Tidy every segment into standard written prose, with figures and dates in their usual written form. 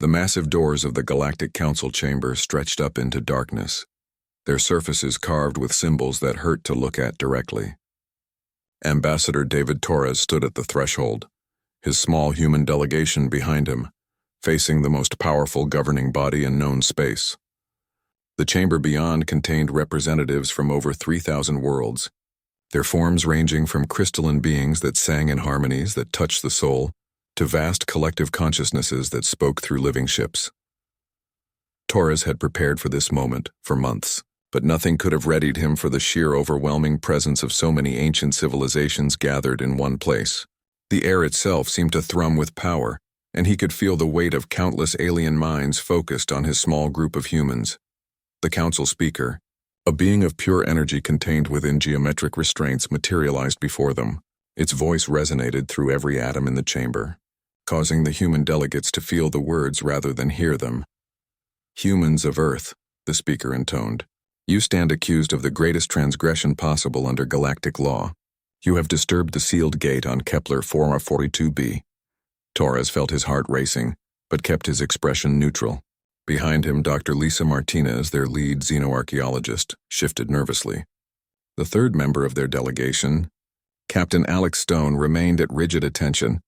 The massive doors of the Galactic Council chamber stretched up into darkness, their surfaces carved with symbols that hurt to look at directly. Ambassador David Torres stood at the threshold, his small human delegation behind him, facing the most powerful governing body in known space. The chamber beyond contained representatives from over 3,000 worlds, their forms ranging from crystalline beings that sang in harmonies that touched the soul, to vast collective consciousnesses that spoke through living ships. Torres had prepared for this moment for months, but nothing could have readied him for the sheer overwhelming presence of so many ancient civilizations gathered in one place. The air itself seemed to thrum with power, and he could feel the weight of countless alien minds focused on his small group of humans. The council speaker, a being of pure energy contained within geometric restraints, materialized before them. Its voice resonated through every atom in the chamber, causing the human delegates to feel the words rather than hear them. "Humans of Earth," the speaker intoned, "you stand accused of the greatest transgression possible under galactic law. You have disturbed the sealed gate on Kepler 442b. Torres felt his heart racing, but kept his expression neutral. Behind him, Dr. Lisa Martinez, their lead xenoarchaeologist, shifted nervously. The third member of their delegation, Captain Alex Stone, remained at rigid attention,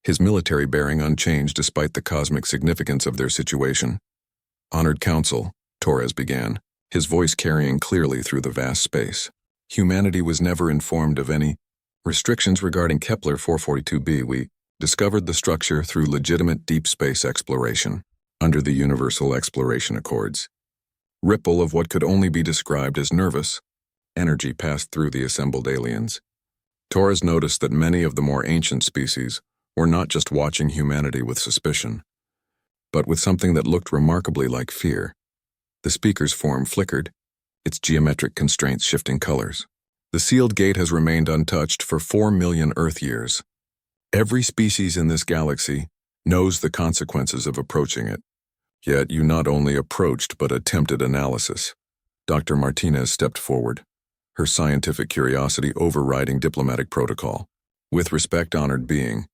his military bearing unchanged despite the cosmic significance of their situation. "Honored Council," Torres began, his voice carrying clearly through the vast space. "Humanity was never informed of any restrictions regarding Kepler 442b. We discovered the structure through legitimate deep space exploration, under the Universal Exploration Accords. Ripple of what could only be described as nervous energy passed through the assembled aliens. Torres noticed that many of the more ancient species were not just watching humanity with suspicion, but with something that looked remarkably like fear. The speaker's form flickered, its geometric constraints shifting colors. "The sealed gate has remained untouched for 4 million Earth years. Every species in this galaxy knows the consequences of approaching it. Yet you not only approached but attempted analysis." Dr. Martinez stepped forward, her scientific curiosity overriding diplomatic protocol. "With respect, honored being,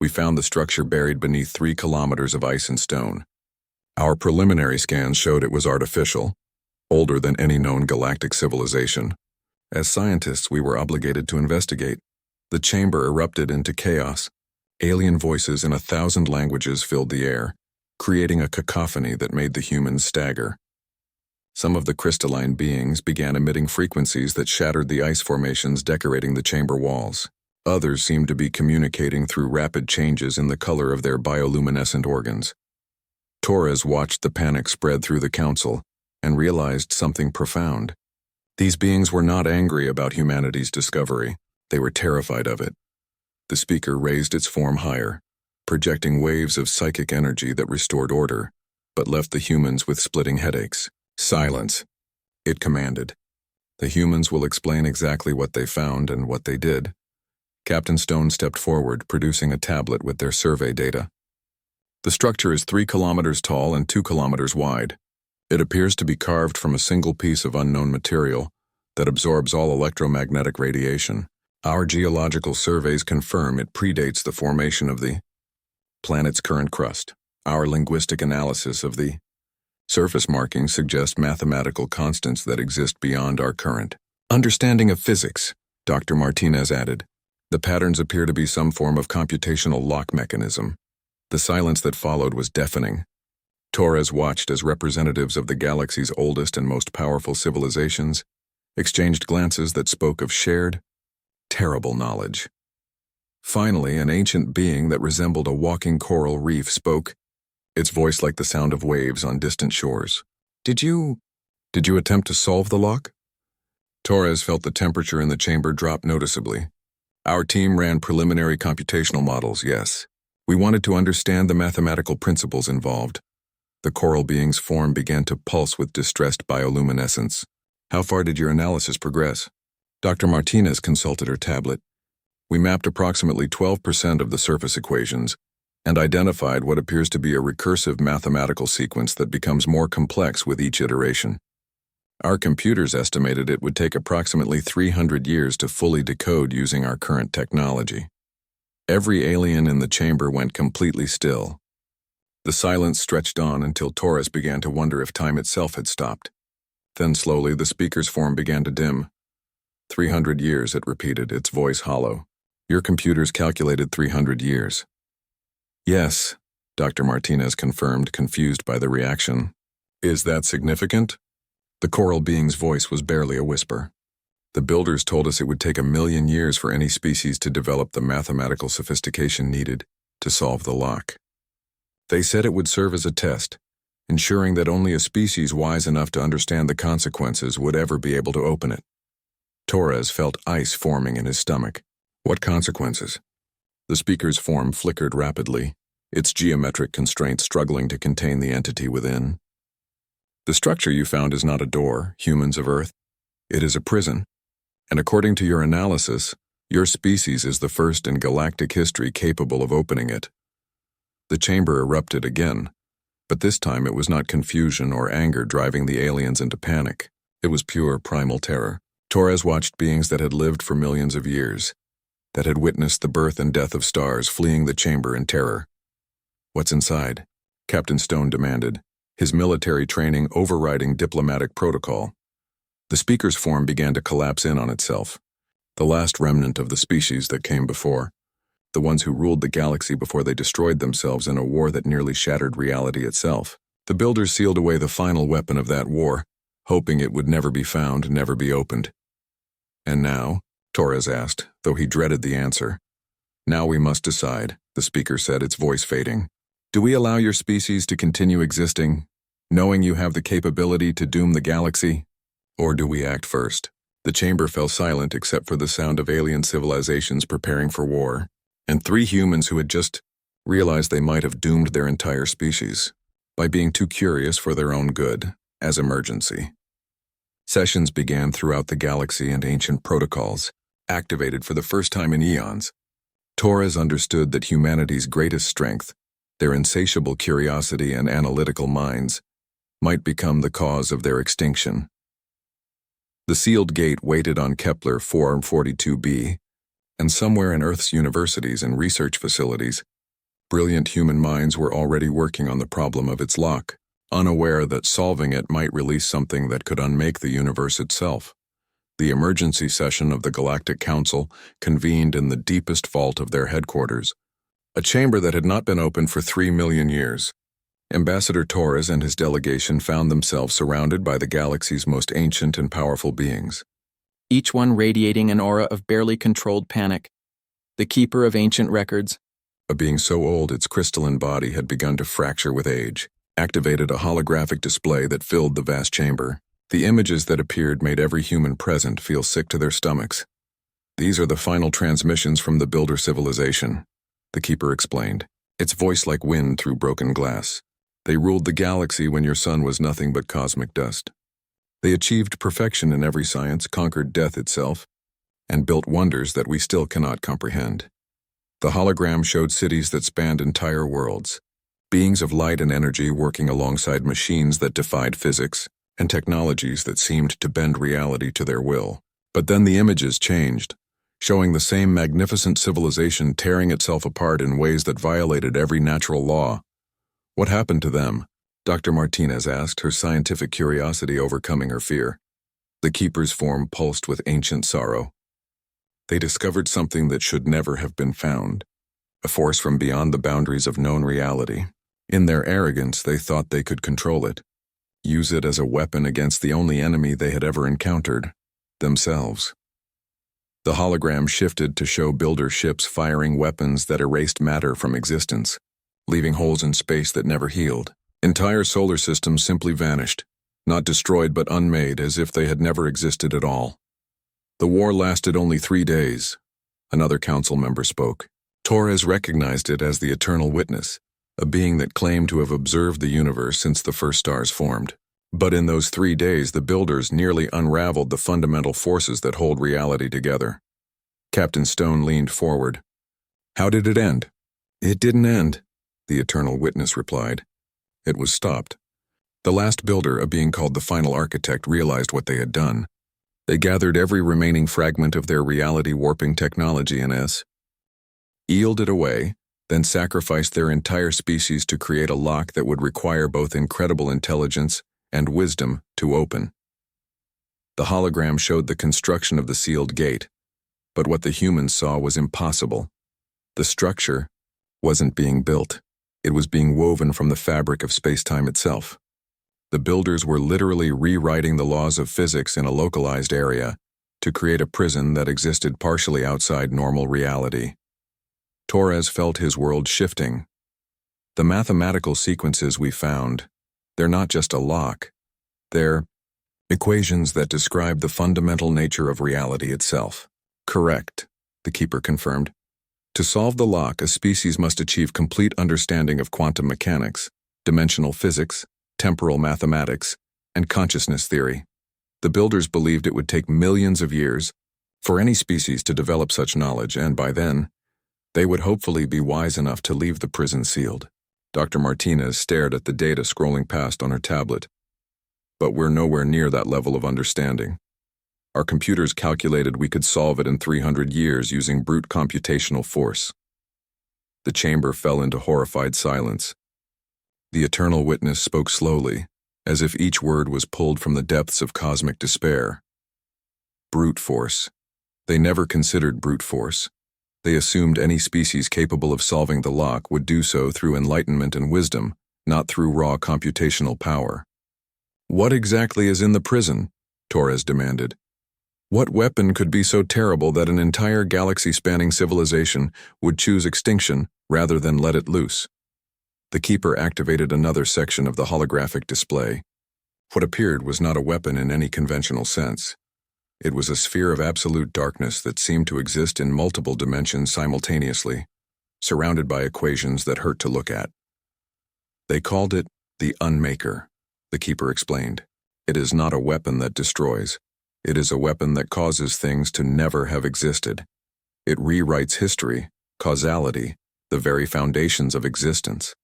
we found the structure buried beneath 3 kilometers of ice and stone. Our preliminary scans showed it was artificial, older than any known galactic civilization. As scientists, we were obligated to investigate." The chamber erupted into chaos. Alien voices in 1,000 languages filled the air, creating a cacophony that made the humans stagger. Some of the crystalline beings began emitting frequencies that shattered the ice formations decorating the chamber walls. Others seemed to be communicating through rapid changes in the color of their bioluminescent organs. Torres watched the panic spread through the council and realized something profound. These beings were not angry about humanity's discovery. They were terrified of it. The speaker raised its form higher, projecting waves of psychic energy that restored order, but left the humans with splitting headaches. "Silence," it commanded. "The humans will explain exactly what they found and what they did." Captain Stone stepped forward, producing a tablet with their survey data. "The structure is 3 kilometers tall and 2 kilometers wide. It appears to be carved from a single piece of unknown material that absorbs all electromagnetic radiation. Our geological surveys confirm it predates the formation of the planet's current crust. Our linguistic analysis of the surface markings suggest mathematical constants that exist beyond our current understanding of physics," Dr. Martinez added. "The patterns appear to be some form of computational lock mechanism." The silence that followed was deafening. Torres watched as representatives of the galaxy's oldest and most powerful civilizations exchanged glances that spoke of shared, terrible knowledge. Finally, an ancient being that resembled a walking coral reef spoke, its voice like the sound of waves on distant shores. Did you attempt to solve the lock?" Torres felt the temperature in the chamber drop noticeably. "Our team ran preliminary computational models, yes. We wanted to understand the mathematical principles involved." The coral being's form began to pulse with distressed bioluminescence. "How far did your analysis progress?" Dr. Martinez consulted her tablet. "We mapped approximately 12% of the surface equations and identified what appears to be a recursive mathematical sequence that becomes more complex with each iteration. Our computers estimated it would take approximately 300 years to fully decode using our current technology." Every alien in the chamber went completely still. The silence stretched on until Torres began to wonder if time itself had stopped. Then slowly the speaker's form began to dim. 300 years, it repeated, its voice hollow. Your computers calculated 300 years. Yes, Dr. Martinez confirmed, confused by the reaction. Is that significant? The coral being's voice was barely a whisper. The builders told us it would take 1,000,000 years for any species to develop the mathematical sophistication needed to solve the lock. They said it would serve as a test, ensuring that only a species wise enough to understand the consequences would ever be able to open it. Torres felt ice forming in his stomach. What consequences? The speaker's form flickered rapidly, its geometric constraints struggling to contain the entity within. The structure you found is not a door, humans of Earth. It is a prison. And according to your analysis, your species is the first in galactic history capable of opening it. The chamber erupted again, but this time it was not confusion or anger driving the aliens into panic. It was pure primal terror. Torres watched beings that had lived for millions of years, that had witnessed the birth and death of stars fleeing the chamber in terror. What's inside? Captain Stone demanded, his military training overriding diplomatic protocol. The speaker's form began to collapse in on itself, the last remnant of the species that came before, the ones who ruled the galaxy before they destroyed themselves in a war that nearly shattered reality itself. The builders sealed away the final weapon of that war, hoping it would never be found, never be opened. And now? Torres asked, though he dreaded the answer. Now we must decide, the speaker said, its voice fading. Do we allow your species to continue existing, knowing you have the capability to doom the galaxy? Or do we act first? The chamber fell silent except for the sound of alien civilizations preparing for war, and 3 humans who had just realized they might have doomed their entire species by being too curious for their own good, as emergency. Sessions began throughout the galaxy and ancient protocols, activated for the first time in eons. Torres understood that humanity's greatest strength, their insatiable curiosity and analytical minds, might become the cause of their extinction. The sealed gate waited on Kepler 442b, and somewhere in Earth's universities and research facilities, brilliant human minds were already working on the problem of its lock, unaware that solving it might release something that could unmake the universe itself. The emergency session of the Galactic Council convened in the deepest vault of their headquarters, a chamber that had not been opened for 3 million years. Ambassador Torres and his delegation found themselves surrounded by the galaxy's most ancient and powerful beings, each one radiating an aura of barely controlled panic. The keeper of ancient records, a being so old its crystalline body had begun to fracture with age, activated a holographic display that filled the vast chamber. The images that appeared made every human present feel sick to their stomachs. These are the final transmissions from the Builder civilization, the keeper explained, its voice like wind through broken glass. They ruled the galaxy when your sun was nothing but cosmic dust. They achieved perfection in every science, conquered death itself, and built wonders that we still cannot comprehend. The hologram showed cities that spanned entire worlds, beings of light and energy working alongside machines that defied physics, and technologies that seemed to bend reality to their will. But then the images changed, showing the same magnificent civilization tearing itself apart in ways that violated every natural law. What happened to them? Dr. Martinez asked, her scientific curiosity overcoming her fear. The keeper's form pulsed with ancient sorrow. They discovered something that should never have been found, a force from beyond the boundaries of known reality. In their arrogance, they thought they could control it, use it as a weapon against the only enemy they had ever encountered, themselves. The hologram shifted to show builder ships firing weapons that erased matter from existence, leaving holes in space that never healed. Entire solar systems simply vanished, not destroyed but unmade, as if they had never existed at all. The war lasted only 3 days. Another council member spoke. Torres recognized it as the Eternal Witness, a being that claimed to have observed the universe since the first stars formed. But in those 3 days, the builders nearly unraveled the fundamental forces that hold reality together. Captain Stone leaned forward. How did it end? It didn't end, the Eternal Witness replied. It was stopped. The last builder, a being called the Final Architect, realized what they had done. They gathered every remaining fragment of their reality-warping technology and yielded it away, then sacrificed their entire species to create a lock that would require both incredible intelligence and wisdom to open. The hologram showed the construction of the sealed gate, but what the humans saw was impossible. The structure wasn't being built. It was being woven from the fabric of space-time itself. The builders were literally rewriting the laws of physics in a localized area to create a prison that existed partially outside normal reality. Torres felt his world shifting. The mathematical sequences we found, they're not just a lock. They're equations that describe the fundamental nature of reality itself. Correct, the keeper confirmed. To solve the lock, a species must achieve complete understanding of quantum mechanics, dimensional physics, temporal mathematics, and consciousness theory. The builders believed it would take millions of years for any species to develop such knowledge, and by then, they would hopefully be wise enough to leave the prison sealed. Dr. Martinez stared at the data scrolling past on her tablet. But we're nowhere near that level of understanding. Our computers calculated we could solve it in 300 years using brute computational force. The chamber fell into horrified silence. The eternal witness spoke slowly, as if each word was pulled from the depths of cosmic despair. Brute force. They never considered brute force. They assumed any species capable of solving the lock would do so through enlightenment and wisdom, not through raw computational power. What exactly is in the prison? Torres demanded. What weapon could be so terrible that an entire galaxy-spanning civilization would choose extinction rather than let it loose? The keeper activated another section of the holographic display. What appeared was not a weapon in any conventional sense. It was a sphere of absolute darkness that seemed to exist in multiple dimensions simultaneously, surrounded by equations that hurt to look at. They called it the Unmaker, the keeper explained. It is not a weapon that destroys. It is a weapon that causes things to never have existed. It rewrites history, causality, the very foundations of existence.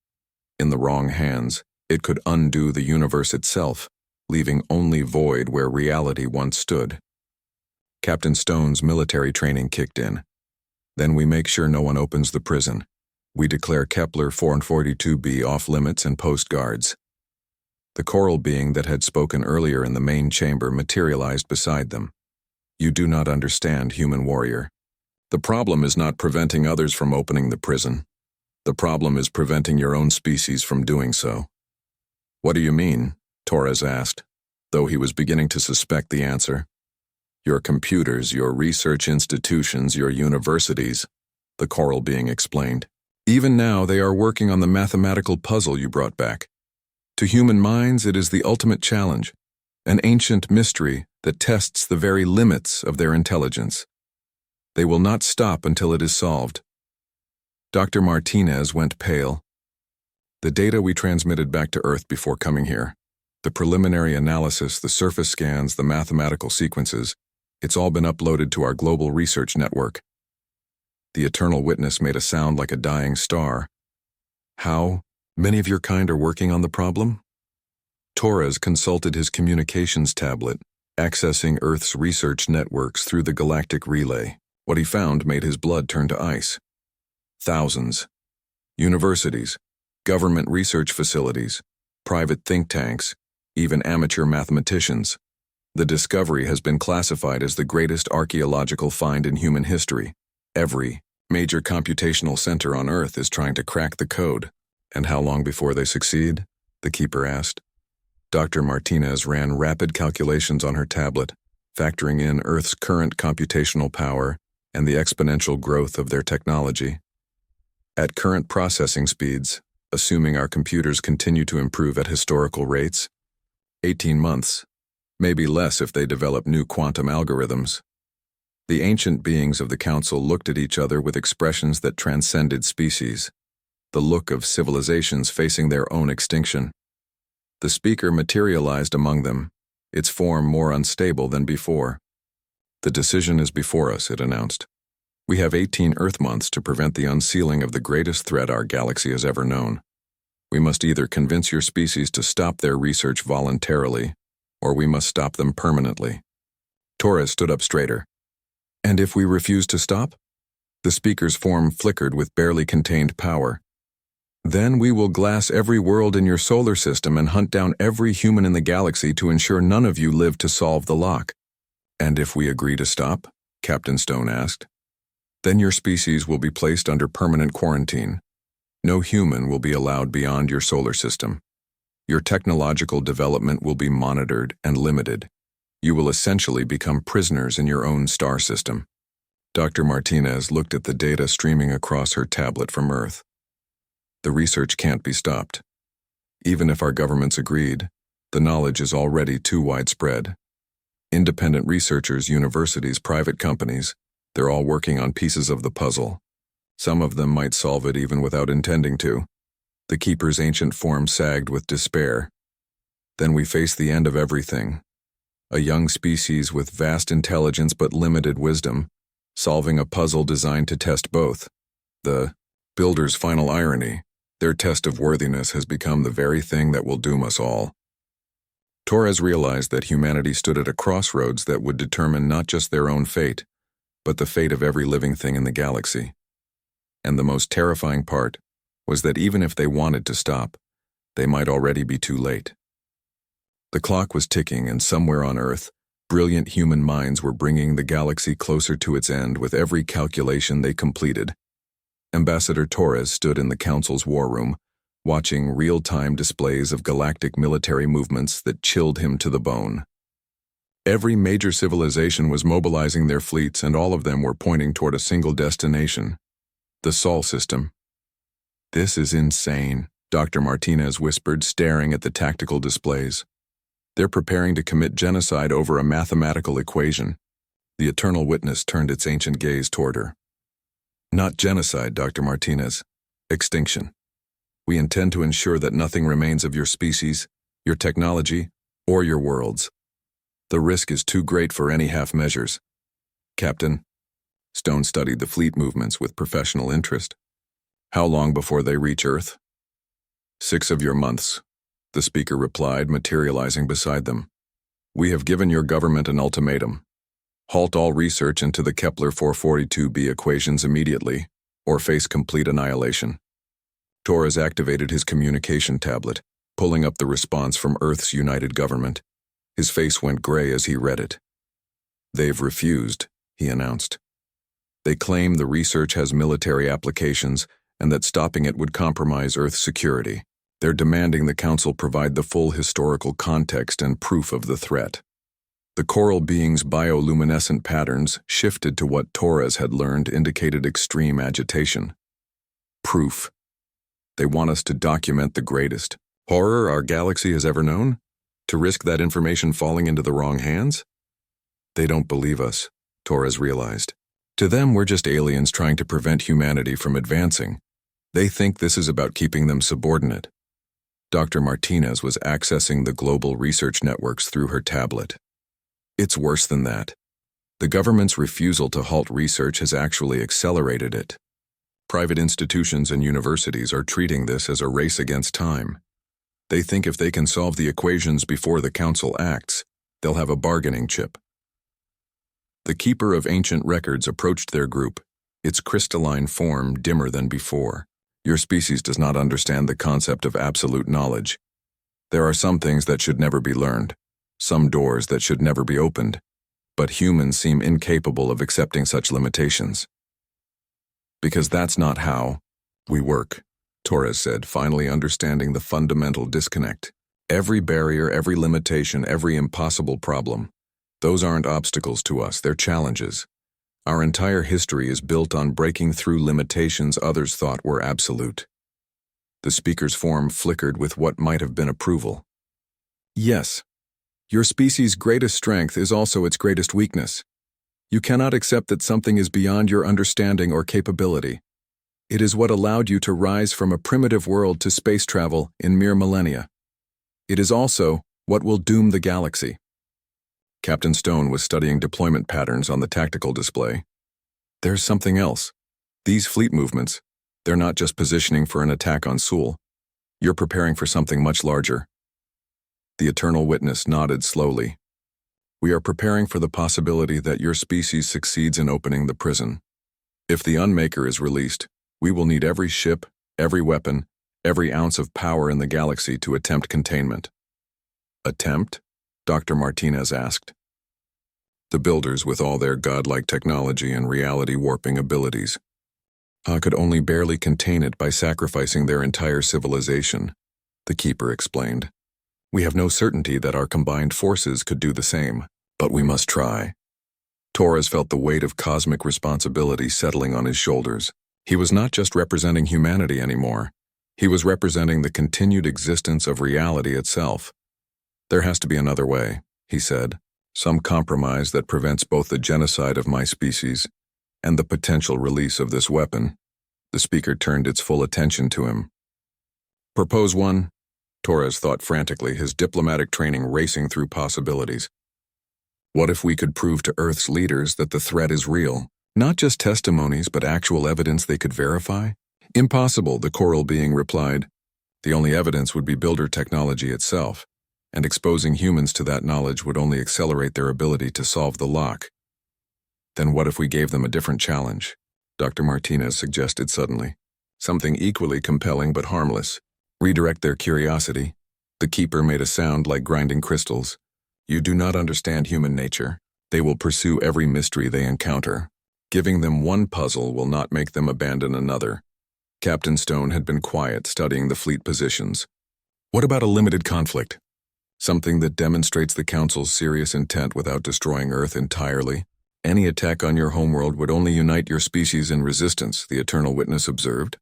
In the wrong hands, it could undo the universe itself, leaving only void where reality once stood. Captain Stone's military training kicked in. Then we make sure no one opens the prison. We declare Kepler 442b off limits and post guards. The choral being that had spoken earlier in the main chamber materialized beside them. You do not understand, human warrior. The problem is not preventing others from opening the prison. The problem is preventing your own species from doing so. What do you mean? Torres asked, though he was beginning to suspect the answer. Your computers, your research institutions, your universities, the choral being explained. Even now they are working on the mathematical puzzle you brought back. To human minds, it is the ultimate challenge, an ancient mystery that tests the very limits of their intelligence. They will not stop until it is solved. Dr. Martinez went pale. The data we transmitted back to Earth before coming here, the preliminary analysis, the surface scans, the mathematical sequences, it's all been uploaded to our global research network. The eternal witness made a sound like a dying star. How many of your kind are working on the problem? Torres consulted his communications tablet, accessing Earth's research networks through the galactic relay. What he found made his blood turn to ice. Thousands. Universities, government research facilities, private think tanks, even amateur mathematicians. The discovery has been classified as the greatest archaeological find in human history. Every major computational center on Earth is trying to crack the code. And how long before they succeed? The keeper asked. Dr. Martinez ran rapid calculations on her tablet, factoring in Earth's current computational power and the exponential growth of their technology. At current processing speeds, assuming our computers continue to improve at historical rates, 18 months, maybe less if they develop new quantum algorithms. The ancient beings of the council looked at each other with expressions that transcended species, the look of civilizations facing their own extinction. The speaker materialized among them, its form more unstable than before. The decision is before us, it announced. We have 18 Earth months to prevent the unsealing of the greatest threat our galaxy has ever known. We must either convince your species to stop their research voluntarily, or we must stop them permanently. Torres stood up straighter. And if we refuse to stop? The speaker's form flickered with barely contained power. Then we will glass every world in your solar system and hunt down every human in the galaxy to ensure none of you live to solve the lock. And if we agree to stop? Captain Stone asked. Then your species will be placed under permanent quarantine. No human will be allowed beyond your solar system. Your technological development will be monitored and limited. You will essentially become prisoners in your own star system. Dr. Martinez looked at the data streaming across her tablet from Earth. The research can't be stopped. Even if our governments agreed, the knowledge is already too widespread. Independent researchers, universities, private companies, they're all working on pieces of the puzzle. Some of them might solve it even without intending to. The Keeper's ancient form sagged with despair. Then we face the end of everything. A young species with vast intelligence but limited wisdom, solving a puzzle designed to test both. The Builder's final irony, their test of worthiness has become the very thing that will doom us all. Torres realized that humanity stood at a crossroads that would determine not just their own fate, but the fate of every living thing in the galaxy. And the most terrifying part was that even if they wanted to stop, they might already be too late. The clock was ticking, and somewhere on Earth, brilliant human minds were bringing the galaxy closer to its end with every calculation they completed. Ambassador Torres stood in the Council's war room, watching real-time displays of galactic military movements that chilled him to the bone. Every major civilization was mobilizing their fleets, and all of them were pointing toward a single destination: the Sol system. "This is insane," Dr. Martinez whispered, staring at the tactical displays. "They're preparing to commit genocide over a mathematical equation." The Eternal Witness turned its ancient gaze toward her. "Not genocide, Dr. Martinez. Extinction. We intend to ensure that nothing remains of your species, your technology, or your worlds. The risk is too great for any half measures." "Captain." Stone studied the fleet movements with professional interest. "How long before they reach Earth?" 6 of your months," the speaker replied, materializing beside them. "We have given your government an ultimatum. Halt all research into the Kepler 442b equations immediately, or face complete annihilation." Torres activated his communication tablet, pulling up the response from Earth's United Government. His face went gray as he read it. "They've refused," he announced. "They claim the research has military applications and that stopping it would compromise Earth's security. They're demanding the Council provide the full historical context and proof of the threat." The coral being's bioluminescent patterns shifted to what Torres had learned indicated extreme agitation. "Proof. They want us to document the greatest horror our galaxy has ever known? To risk that information falling into the wrong hands?" "They don't believe us," Torres realized. "To them, we're just aliens trying to prevent humanity from advancing. They think this is about keeping them subordinate." Dr. Martinez was accessing the global research networks through her tablet. "It's worse than that. The government's refusal to halt research has actually accelerated it. Private institutions and universities are treating this as a race against time. They think if they can solve the equations before the Council acts, they'll have a bargaining chip." The Keeper of Ancient Records approached their group, its crystalline form dimmer than before. "Your species does not understand the concept of absolute knowledge. There are some things that should never be learned, some doors that should never be opened, but humans seem incapable of accepting such limitations. Because that's not how we work," Torres said, finally understanding the fundamental disconnect. "Every barrier, every limitation, every impossible problem, those aren't obstacles to us, they're challenges. Our entire history is built on breaking through limitations others thought were absolute." The speaker's form flickered with what might have been approval. "Yes. Your species' greatest strength is also its greatest weakness. You cannot accept that something is beyond your understanding or capability. It is what allowed you to rise from a primitive world to space travel in mere millennia. It is also what will doom the galaxy." Captain Stone was studying deployment patterns on the tactical display. "There's something else. These fleet movements, they're not just positioning for an attack on Sul. You're preparing for something much larger." The Eternal Witness nodded slowly. "We are preparing for the possibility that your species succeeds in opening the prison. If the Unmaker is released, we will need every ship, every weapon, every ounce of power in the galaxy to attempt containment. Attempt? Dr. Martinez asked. The builders, with all their godlike technology and reality-warping abilities, could only barely contain it by sacrificing their entire civilization, the Keeper explained. We have no certainty that our combined forces could do the same, but we must try. Torres felt the weight of cosmic responsibility settling on his shoulders. He was not just representing humanity anymore. He was representing the continued existence of reality itself. There has to be another way, he said. Some compromise that prevents both the genocide of my species and the potential release of this weapon. The speaker turned its full attention to him. Propose one? Torres thought frantically, his diplomatic training racing through possibilities. What if we could prove to Earth's leaders that the threat is real? Not just testimonies, but actual evidence they could verify? Impossible, the coral being replied. The only evidence would be builder technology itself, and exposing humans to that knowledge would only accelerate their ability to solve the lock. Then what if we gave them a different challenge? Dr. Martinez suggested suddenly. Something equally compelling but harmless. Redirect their curiosity. The Keeper made a sound like grinding crystals. You do not understand human nature. They will pursue every mystery they encounter. Giving them one puzzle will not make them abandon another. Captain Stone had been quiet, studying the fleet positions. What about a limited conflict? Something that demonstrates the Council's serious intent without destroying Earth entirely. Any attack on your homeworld would only unite your species in resistance, the Eternal Witness observed.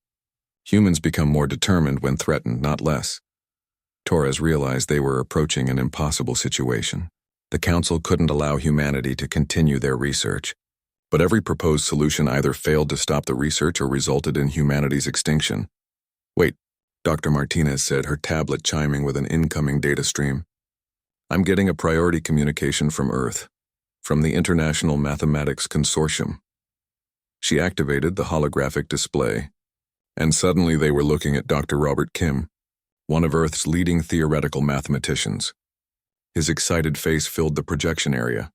Humans become more determined when threatened, not less. Torres realized they were approaching an impossible situation. The Council couldn't allow humanity to continue their research, but every proposed solution either failed to stop the research or resulted in humanity's extinction. Wait, Dr. Martinez said, her tablet chiming with an incoming data stream. I'm getting a priority communication from Earth, from the International Mathematics Consortium. She activated the holographic display, and suddenly they were looking at Dr. Robert Kim, one of Earth's leading theoretical mathematicians. His excited face filled the projection area.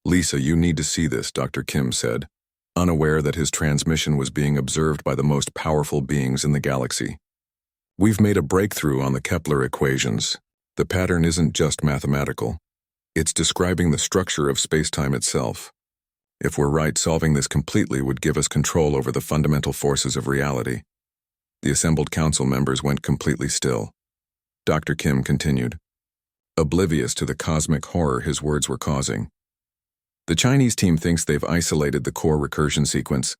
Lisa, you need to see this, Dr. Kim said, unaware that his transmission was being observed by the most powerful beings in the galaxy. We've made a breakthrough on the Kepler equations. The pattern isn't just mathematical. It's describing the structure of space-time itself. If we're right, solving this completely would give us control over the fundamental forces of reality. The assembled council members went completely still. Dr. Kim continued, oblivious to the cosmic horror his words were causing. The Chinese team thinks they've isolated the core recursion sequence.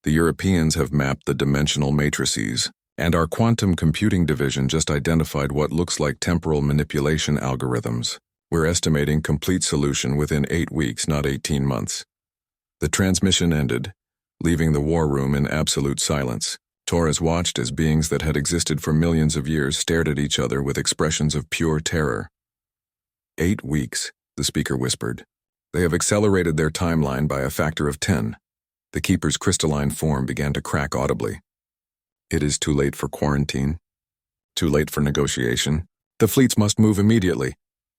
The Europeans have mapped the dimensional matrices, and our quantum computing division just identified what looks like temporal manipulation algorithms. We're estimating complete solution within 8 weeks, not 18 months. The transmission ended, leaving the war room in absolute silence. Torres watched as beings that had existed for millions of years stared at each other with expressions of pure terror. 8 weeks, the speaker whispered. They have accelerated their timeline by a factor of 10. The Keeper's crystalline form began to crack audibly. It is too late for quarantine. Too late for negotiation. The fleets must move immediately.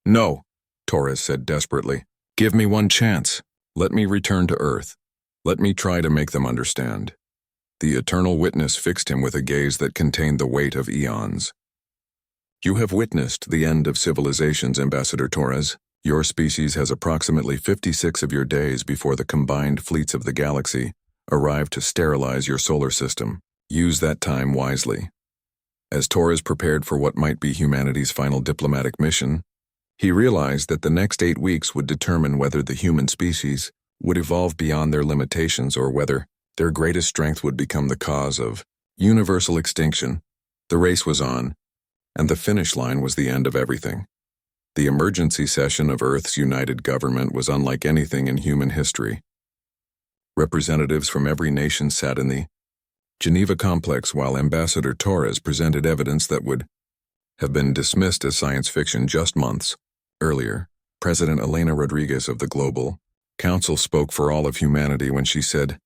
No, Torres said desperately. Give me one chance. Let me return to Earth. Let me try to make them understand. The Eternal Witness fixed him with a gaze that contained the weight of eons. You have witnessed the end of civilizations, Ambassador Torres. Your species has approximately 56 of your days before the combined fleets of the galaxy arrive to sterilize your solar system. Use that time wisely. As Torres prepared for what might be humanity's final diplomatic mission, he realized that the next 8 weeks would determine whether the human species would evolve beyond their limitations or whether their greatest strength would become the cause of universal extinction. The race was on, and the finish line was the end of everything. The emergency session of Earth's united government was unlike anything in human history. Representatives from every nation sat in the Geneva complex while Ambassador Torres presented evidence that would have been dismissed as science fiction just months earlier. President Elena Rodriguez of the Global Council spoke for all of humanity when she said,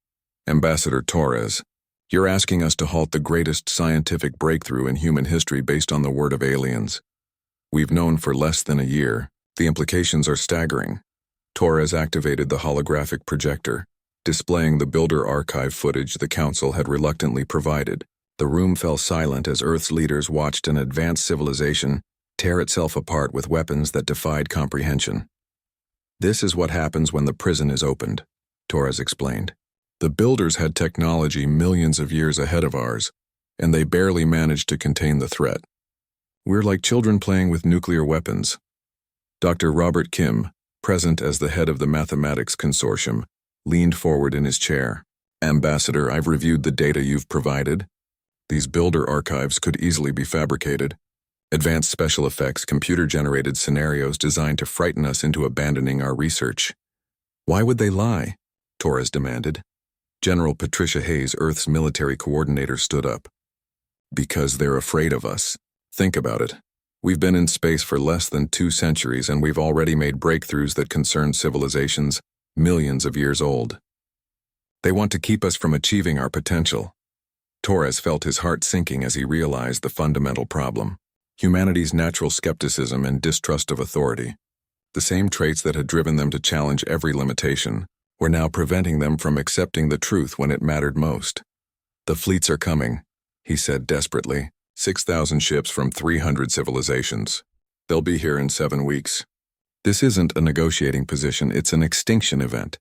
Ambassador Torres, you're asking us to halt the greatest scientific breakthrough in human history based on the word of aliens. We've known for less than a year. The implications are staggering. Torres activated the holographic projector, displaying the builder archive footage the Council had reluctantly provided. The room fell silent as Earth's leaders watched an advanced civilization tear itself apart with weapons that defied comprehension. "This is what happens when the prison is opened," Torres explained. "The builders had technology millions of years ahead of ours, and they barely managed to contain the threat. We're like children playing with nuclear weapons." Dr. Robert Kim, present as the head of the Mathematics Consortium, leaned forward in his chair. "Ambassador, I've reviewed the data you've provided. These builder archives could easily be fabricated. Advanced special effects, computer-generated scenarios designed to frighten us into abandoning our research." "Why would they lie?" Torres demanded. General Patricia Hayes, Earth's military coordinator, stood up. "Because they're afraid of us. Think about it. We've been in space for less than 2 centuries, and we've already made breakthroughs that concern civilizations millions of years old. They want to keep us from achieving our potential." Torres felt his heart sinking as he realized the fundamental problem: humanity's natural skepticism and distrust of authority. The same traits that had driven them to challenge every limitation were now preventing them from accepting the truth when it mattered most. "The fleets are coming," he said desperately. 6,000 ships from 300 civilizations. They'll be here in 7 weeks. This isn't a negotiating position, it's an extinction event.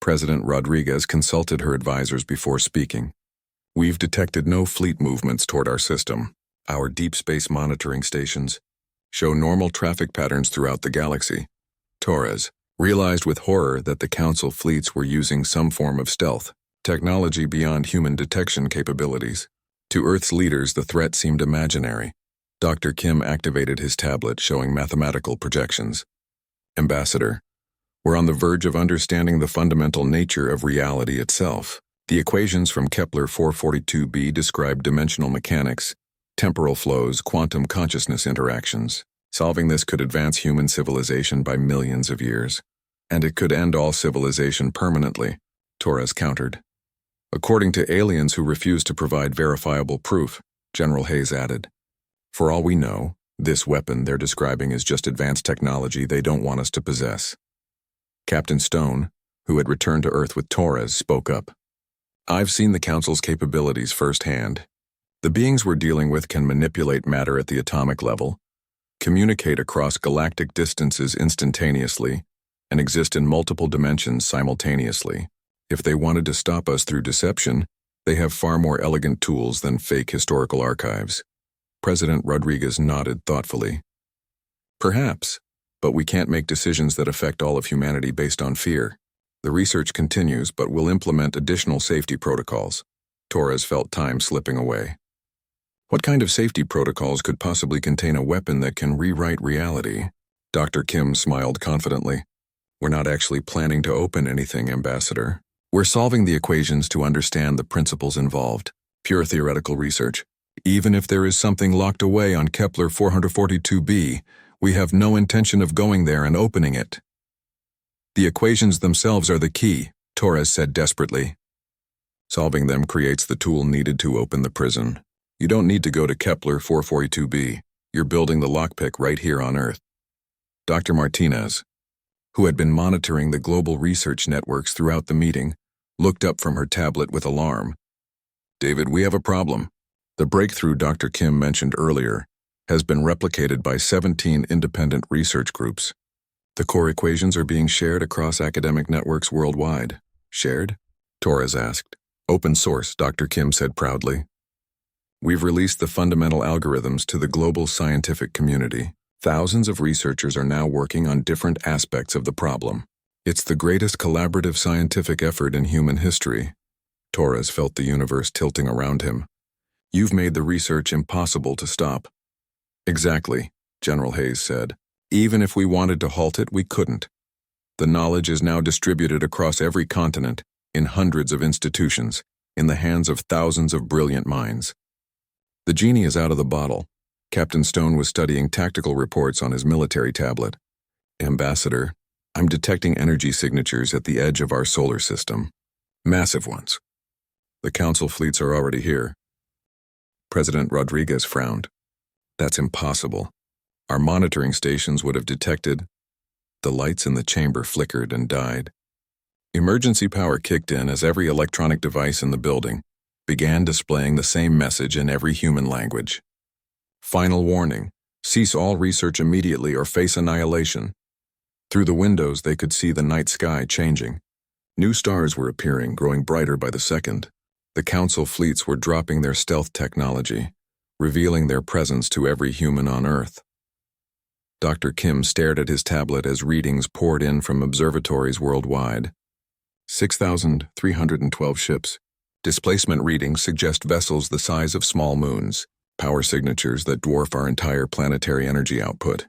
President Rodriguez consulted her advisors before speaking. "We've detected no fleet movements toward our system. Our deep space monitoring stations show normal traffic patterns throughout the galaxy." Torres realized with horror that the Council fleets were using some form of stealth, technology beyond human detection capabilities. To Earth's leaders, the threat seemed imaginary. Dr. Kim activated his tablet, showing mathematical projections. "Ambassador, we're on the verge of understanding the fundamental nature of reality itself. The equations from Kepler 442b describe dimensional mechanics, temporal flows, quantum consciousness interactions. Solving this could advance human civilization by millions of years. And it could end all civilization permanently," Torres countered. "According to aliens who refuse to provide verifiable proof," General Hayes added. "For all we know, this weapon they're describing is just advanced technology they don't want us to possess." Captain Stone, who had returned to Earth with Torres, spoke up. "I've seen the Council's capabilities firsthand. The beings we're dealing with can manipulate matter at the atomic level, communicate across galactic distances instantaneously, and exist in multiple dimensions simultaneously. If they wanted to stop us through deception, they have far more elegant tools than fake historical archives." President Rodriguez nodded thoughtfully. "Perhaps, but we can't make decisions that affect all of humanity based on fear. The research continues, but we'll implement additional safety protocols." Torres felt time slipping away. "What kind of safety protocols could possibly contain a weapon that can rewrite reality?" Dr. Kim smiled confidently. "We're not actually planning to open anything, Ambassador. We're solving the equations to understand the principles involved. Pure theoretical research. Even if there is something locked away on Kepler 442b, we have no intention of going there and opening it." "The equations themselves are the key," Torres said desperately. "Solving them creates the tool needed to open the prison. You don't need to go to Kepler 442b. You're building the lockpick right here on Earth." Dr. Martinez, who had been monitoring the global research networks throughout the meeting, looked up from her tablet with alarm. "David, we have a problem. The breakthrough Dr. Kim mentioned earlier has been replicated by 17 independent research groups. The core equations are being shared across academic networks worldwide." "Shared?" Torres asked. "Open source," Dr. Kim said proudly. "We've released the fundamental algorithms to the global scientific community. Thousands of researchers are now working on different aspects of the problem. It's the greatest collaborative scientific effort in human history." Torres felt the universe tilting around him. "You've made the research impossible to stop." "Exactly," General Hayes said. "Even if we wanted to halt it, we couldn't. The knowledge is now distributed across every continent, in hundreds of institutions, in the hands of thousands of brilliant minds. The genie is out of the bottle." Captain Stone was studying tactical reports on his military tablet. "Ambassador, I'm detecting energy signatures at the edge of our solar system. Massive ones. The Council fleets are already here." President Rodriguez frowned. "That's impossible. Our monitoring stations would have detected." The lights in the chamber flickered and died. Emergency power kicked in as every electronic device in the building began displaying the same message in every human language. Final warning: cease all research immediately or face annihilation. Through the windows they could see the night sky changing. New stars were appearing, growing brighter by the second. The Council fleets were dropping their stealth technology, revealing their presence to every human on Earth. Dr. Kim stared at his tablet as readings poured in from observatories worldwide. 6,312 ships. Displacement readings suggest vessels the size of small moons, power signatures that dwarf our entire planetary energy output.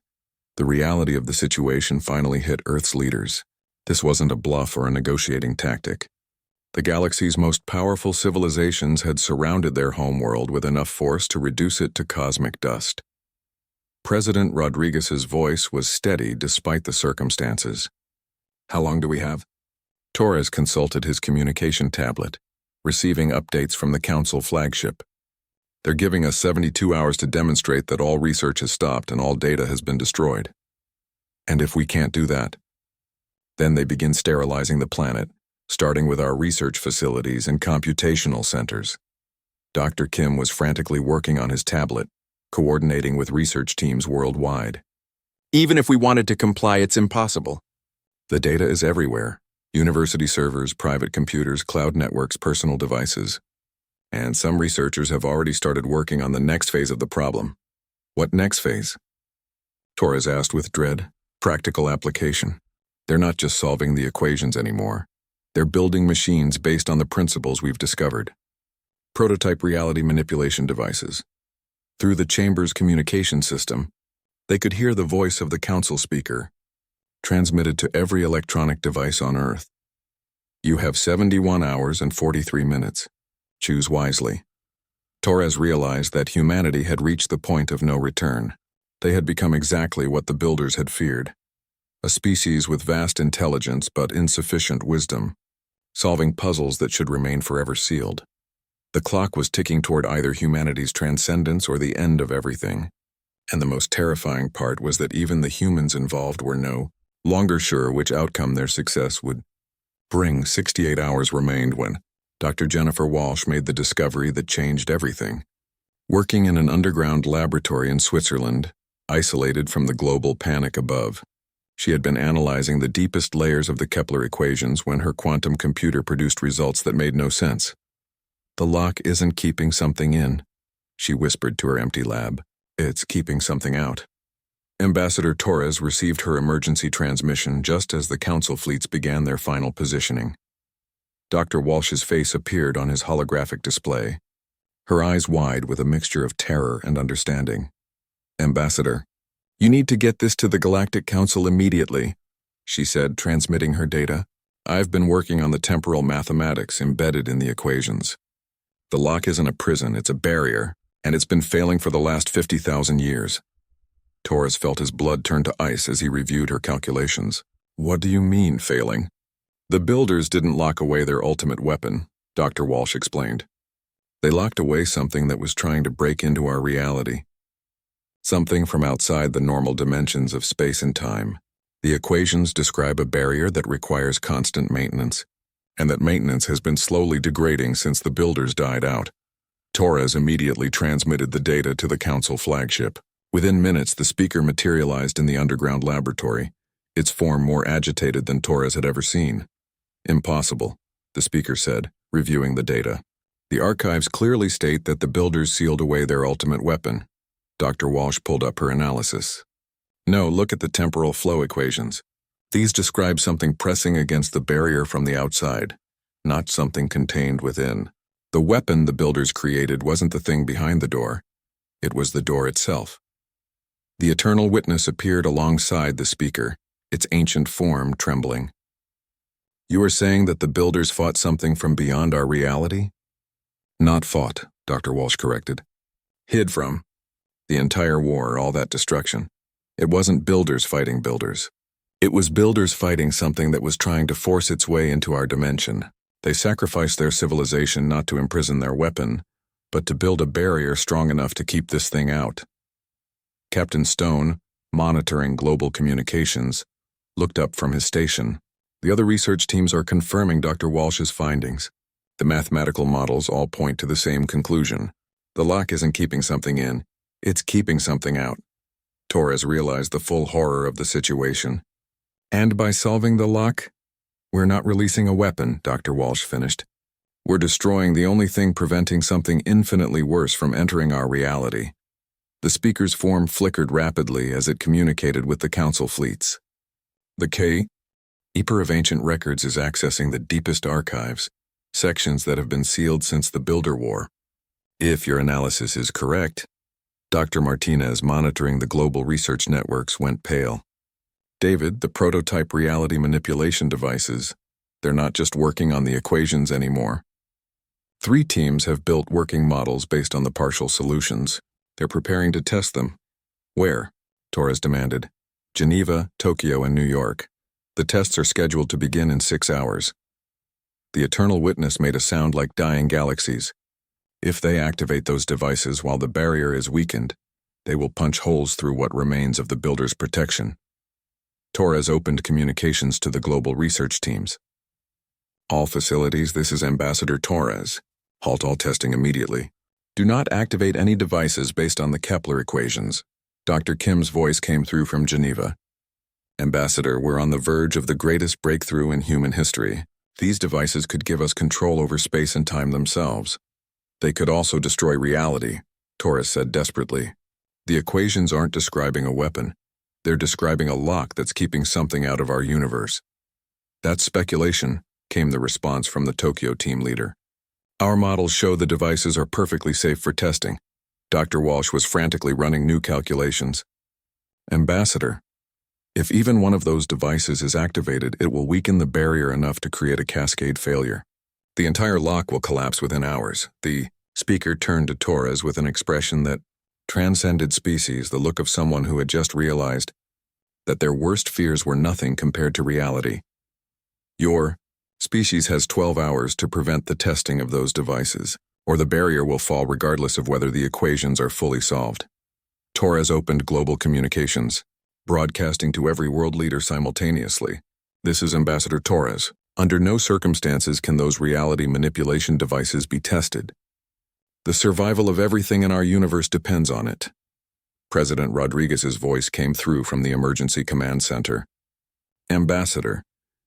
The reality of the situation finally hit Earth's leaders. This wasn't a bluff or a negotiating tactic. The galaxy's most powerful civilizations had surrounded their homeworld with enough force to reduce it to cosmic dust. President Rodriguez's voice was steady despite the circumstances. How long do we have? Torres consulted his communication tablet, receiving updates from the Council flagship. They're giving us 72 hours to demonstrate that all research has stopped and all data has been destroyed. And if we can't do that, then they begin sterilizing the planet, starting with our research facilities and computational centers. Dr. Kim was frantically working on his tablet, coordinating with research teams worldwide. Even if we wanted to comply, it's impossible. The data is everywhere. University servers, private computers, cloud networks, personal devices. And some researchers have already started working on the next phase of the problem. What next phase? Torres asked with dread. Practical application. They're not just solving the equations anymore. They're building machines based on the principles we've discovered. Prototype reality manipulation devices. Through the chamber's communication system, they could hear the voice of the Council speaker, transmitted to every electronic device on Earth. You have 71 hours and 43 minutes. Choose wisely. Torres realized that humanity had reached the point of no return. They had become exactly what the builders had feared. A species with vast intelligence but insufficient wisdom, solving puzzles that should remain forever sealed. The clock was ticking toward either humanity's transcendence or the end of everything. And the most terrifying part was that even the humans involved were no longer sure which outcome their success would bring. 68 hours remained when Dr. Jennifer Walsh made the discovery that changed everything. Working in an underground laboratory in Switzerland, isolated from the global panic above, she had been analyzing the deepest layers of the Kepler equations when her quantum computer produced results that made no sense. The lock isn't keeping something in, she whispered to her empty lab. It's keeping something out. Ambassador Torres received her emergency transmission just as the Council fleets began their final positioning. Dr. Walsh's face appeared on his holographic display, her eyes wide with a mixture of terror and understanding. Ambassador, you need to get this to the Galactic Council immediately, she said, transmitting her data. I've been working on the temporal mathematics embedded in the equations. The lock isn't a prison, it's a barrier, and it's been failing for the last 50,000 years. Torres felt his blood turn to ice as he reviewed her calculations. What do you mean, failing? The builders didn't lock away their ultimate weapon, Dr. Walsh explained. They locked away something that was trying to break into our reality. Something from outside the normal dimensions of space and time. The equations describe a barrier that requires constant maintenance, and that maintenance has been slowly degrading since the builders died out. Torres immediately transmitted the data to the Council flagship. Within minutes, the speaker materialized in the underground laboratory, its form more agitated than Torres had ever seen. Impossible, the speaker said, reviewing the data. The archives clearly state that the builders sealed away their ultimate weapon. Dr. Walsh pulled up her analysis. No, look at the temporal flow equations. These describe something pressing against the barrier from the outside, not something contained within. The weapon the builders created wasn't the thing behind the door. It was the door itself. The Eternal Witness appeared alongside the speaker, its ancient form trembling. You are saying that the builders fought something from beyond our reality? Not fought, Dr. Walsh corrected. Hid from. The entire war, all that destruction. It wasn't builders fighting builders. It was builders fighting something that was trying to force its way into our dimension. They sacrificed their civilization not to imprison their weapon, but to build a barrier strong enough to keep this thing out. Captain Stone, monitoring global communications, looked up from his station. The other research teams are confirming Dr. Walsh's findings. The mathematical models all point to the same conclusion. The lock isn't keeping something in, it's keeping something out. Torres realized the full horror of the situation. And by solving the lock, we're not releasing a weapon, Dr. Walsh finished. We're destroying the only thing preventing something infinitely worse from entering our reality. The speaker's form flickered rapidly as it communicated with the council fleets. The Keeper of Ancient Records is accessing the deepest archives, sections that have been sealed since the Builder War. If your analysis is correct, Dr. Martinez, monitoring the global research networks, went pale. David, the prototype reality manipulation devices, they're not just working on the equations anymore. 3 teams have built working models based on the partial solutions. They're preparing to test them. Where? Torres demanded. Geneva, Tokyo, and New York. The tests are scheduled to begin in 6 hours. The Eternal Witness made a sound like dying galaxies. If they activate those devices while the barrier is weakened, they will punch holes through what remains of the Builder's protection. Torres opened communications to the global research teams. All facilities, this is Ambassador Torres. Halt all testing immediately. Do not activate any devices based on the Kepler equations. Dr. Kim's voice came through from Geneva. Ambassador, we're on the verge of the greatest breakthrough in human history. These devices could give us control over space and time themselves. They could also destroy reality, Torres said desperately. The equations aren't describing a weapon. They're describing a lock that's keeping something out of our universe. That's speculation, came the response from the Tokyo team leader. Our models show the devices are perfectly safe for testing. Dr. Walsh was frantically running new calculations. Ambassador, if even one of those devices is activated, it will weaken the barrier enough to create a cascade failure. The entire lock will collapse within hours. The speaker turned to Torres with an expression that transcended species, the look of someone who had just realized that their worst fears were nothing compared to reality. Your species has 12 hours to prevent the testing of those devices, or the barrier will fall regardless of whether the equations are fully solved. Torres opened global communications, broadcasting to every world leader simultaneously. This is Ambassador Torres. Under no circumstances can those reality manipulation devices be tested. The survival of everything in our universe depends on it. President Rodriguez's voice came through from the emergency command center. Ambassador,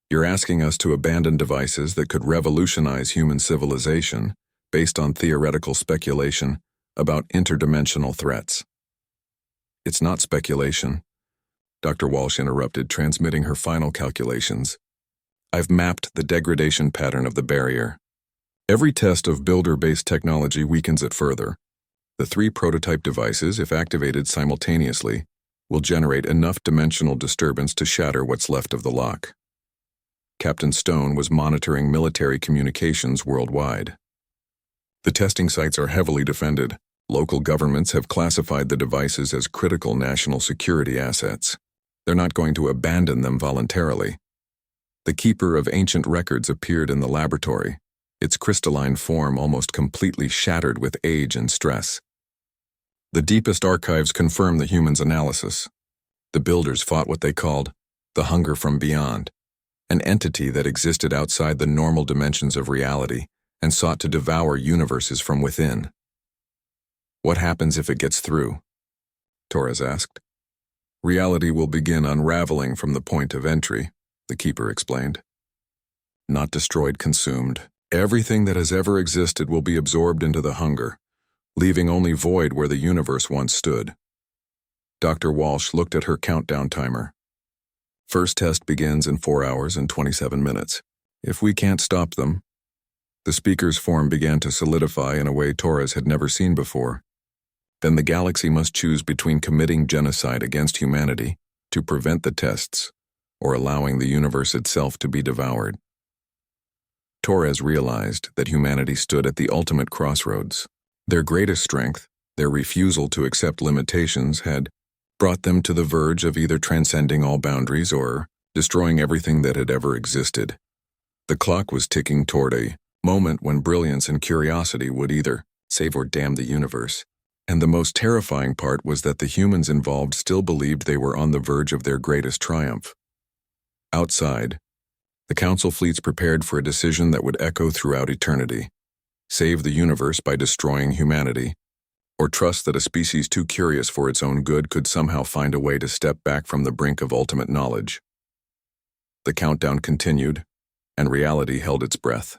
you're asking us to abandon devices that could revolutionize human civilization based on theoretical speculation about interdimensional threats. It's not speculation, Dr. Walsh interrupted, transmitting her final calculations. I've mapped the degradation pattern of the barrier. Every test of builder-based technology weakens it further. The 3 prototype devices, if activated simultaneously, will generate enough dimensional disturbance to shatter what's left of the lock. Captain Stone was monitoring military communications worldwide. The testing sites are heavily defended. Local governments have classified the devices as critical national security assets. They're not going to abandon them voluntarily. The Keeper of Ancient Records appeared in the laboratory, its crystalline form almost completely shattered with age and stress. The deepest archives confirm the human's analysis. The builders fought what they called the hunger from beyond, an entity that existed outside the normal dimensions of reality and sought to devour universes from within. What happens if it gets through? Torres asked. Reality will begin unraveling from the point of entry, the Keeper explained. Not destroyed, consumed. Everything that has ever existed will be absorbed into the hunger, leaving only void where the universe once stood. Dr. Walsh looked at her countdown timer. First test begins in 4 hours and 27 minutes. If we can't stop them... The speaker's form began to solidify in a way Torres had never seen before. Then the galaxy must choose between committing genocide against humanity to prevent the tests, or allowing the universe itself to be devoured. Torres realized that humanity stood at the ultimate crossroads. Their greatest strength, their refusal to accept limitations, had brought them to the verge of either transcending all boundaries or destroying everything that had ever existed. The clock was ticking toward a moment when brilliance and curiosity would either save or damn the universe. And the most terrifying part was that the humans involved still believed they were on the verge of their greatest triumph. Outside, The Council fleets prepared for a decision that would echo throughout eternity: save the universe by destroying humanity, or trust that a species too curious for its own good could somehow find a way to step back from the brink of ultimate knowledge. The countdown continued, and reality held its breath.